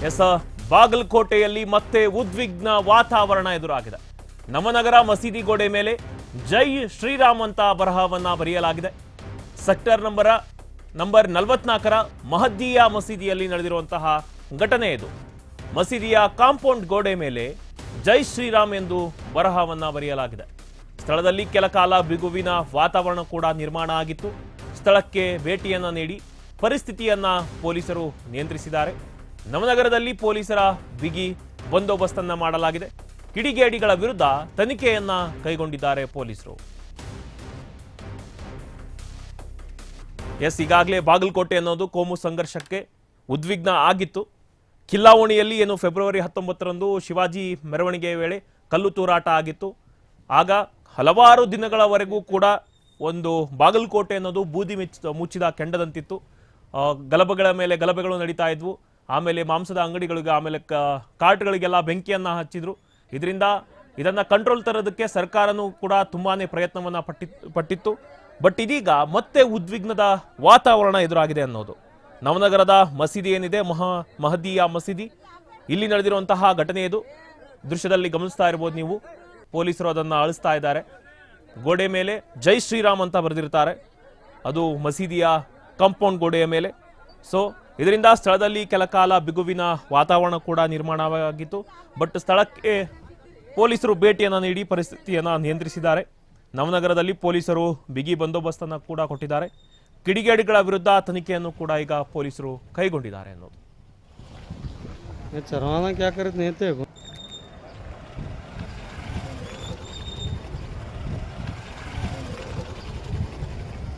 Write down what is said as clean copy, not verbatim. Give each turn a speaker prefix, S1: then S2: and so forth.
S1: S, ಬಾಗಲಕೋಟೆಯಲ್ಲಿ ಮತ್ತೆ ಉದ್ವಿಗ್ನ ವಾತಾವರಣ ಎದುರಾಗಿದೆ. ನವನಗರ ಮಸೀದಿ ಗೋಡೆ ಮೇಲೆ ಜೈ ಶ್ರೀರಾಮ್ ಅಂತ ಬರಹವನ್ನ ಬರೆಯಲಾಗಿದೆ. ಸೆಕ್ಟರ್ ನಂಬರ್ 44ರ ಮಹದ್ದೀಯಾ ಮಸೀದಿಯಲ್ಲಿ ನಡೆದಿರುವಂತಹ ಘಟನೆ ಇದು. ಮಸೀದಿಯ ಕಾಂಪೌಂಡ್ ಗೋಡೆ ಮೇಲೆ ಜೈ ಶ್ರೀರಾಮ್ ಎಂದು ಬರಹವನ್ನ ಬರೆಯಲಾಗಿದೆ. ಸ್ಥಳದಲ್ಲಿ ಕೆಲ ಕಾಲ ಬಿಗುವಿನ ವಾತಾವರಣ ಕೂಡ ನಿರ್ಮಾಣ ಆಗಿತ್ತು. ಸ್ಥಳಕ್ಕೆ ಭೇಟಿಯನ್ನ ನೀಡಿ ಪರಿಸ್ಥಿತಿಯನ್ನ ಪೊಲೀಸರು ನಿಯಂತ್ರಿಸಿದ್ದಾರೆ. ನವನಗರದಲ್ಲಿ ಪೊಲೀಸರ ಬಿಗಿ ಬಂದೋಬಸ್ತನ್ನ ಮಾಡಲಾಗಿದೆ. ಕಿಡಿಗೇಡಿಗಳ ವಿರುದ್ಧ ತನಿಖೆಯನ್ನ ಕೈಗೊಂಡಿದ್ದಾರೆ ಪೊಲೀಸರು. ಈಗಾಗಲೇ ಬಾಗಲಕೋಟೆ ಅನ್ನೋದು ಕೋಮು ಸಂಘರ್ಷಕ್ಕೆ ಉದ್ವಿಗ್ನ ಆಗಿತ್ತು. ಕಿಲ್ಲಾವಣಿಯಲ್ಲಿ ಫೆಬ್ರವರಿ 19ರಂದು ಶಿವಾಜಿ ಮೆರವಣಿಗೆ ವೇಳೆ ಕಲ್ಲು ತೂರಾಟ ಆಗಿತ್ತು. ಆಗ ಹಲವಾರು ದಿನಗಳವರೆಗೂ ಕೂಡ ಒಂದು ಬಾಗಲಕೋಟೆ ಅನ್ನೋದು ಬೂದಿ ಮುಚ್ಚಿದ ಕೆಂಡದಂತಿತ್ತು. ಗಲಭೆಗಳ ಮೇಲೆ ಗಲಭೆಗಳು ನಡೀತಾ ಇದ್ವು. ಆಮೇಲೆ ಮಾಂಸದ ಅಂಗಡಿಗಳಿಗೆ, ಆಮೇಲೆ ಕಾರ್ಟ್ಗಳಿಗೆಲ್ಲ ಬೆಂಕಿಯನ್ನ ಹಚ್ಚಿದ್ರು. ಇದನ್ನ ಕಂಟ್ರೋಲ್ ತರೋದಕ್ಕೆ ಸರ್ಕಾರನೂ ಕೂಡ ತುಂಬಾನೇ ಪ್ರಯತ್ನವನ್ನ ಪಟ್ಟಿತ್ತು. ಬಟ್ ಇದೀಗ ಮತ್ತೆ ಉದ್ವಿಗ್ನದ ವಾತಾವರಣ ಎದುರಾಗಿದೆ ಅನ್ನೋದು. ನವನಗರದ ಮಸೀದಿ ಏನಿದೆ, ಮಹದ್ದೀಯಾ ಮಸೀದಿ, ಇಲ್ಲಿ ನಡೆದಿರುವಂತಹ ಘಟನೆ ಇದು. ದೃಶ್ಯದಲ್ಲಿ ಗಮನಿಸ್ತಾ ಇರಬಹುದು ನೀವು. ಪೊಲೀಸರು ಅದನ್ನು ಅಳಿಸ್ತಾ ಇದ್ದಾರೆ. ಗೋಡೆ ಮೇಲೆ ಜೈ ಶ್ರೀರಾಮ್ ಅಂತ ಬರೆದಿರ್ತಾರೆ. ಅದು ಮಸೀದಿಯ ಕಾಂಪೌಂಡ್ ಗೋಡೆಯ ಮೇಲೆ. ಸೊ ಇದರಿಂದ ಸ್ಥಳದಲ್ಲಿ ಕೆಲ ಕಾಲ ಬಿಗುವಿನ ವಾತಾವರಣ ಕೂಡ ನಿರ್ಮಾಣವಾಗಿತ್ತು. ಬಟ್ ಸ್ಥಳಕ್ಕೆ ಪೊಲೀಸರು ಭೇಟಿಯನ್ನು ನೀಡಿ ಪರಿಸ್ಥಿತಿಯನ್ನು ನಿಯಂತ್ರಿಸಿದ್ದಾರೆ. ನವನಗರದಲ್ಲಿ ಪೊಲೀಸರು ಬಿಗಿ ಬಂದೋಬಸ್ತನ್ನು ಕೂಡ ಕೊಟ್ಟಿದ್ದಾರೆ. ಕಿಡಿಗೇಡಿಗಳ ವಿರುದ್ಧ ತನಿಖೆಯನ್ನು ಕೂಡ ಈಗ ಪೊಲೀಸರು ಕೈಗೊಂಡಿದ್ದಾರೆ ಅನ್ನೋದು.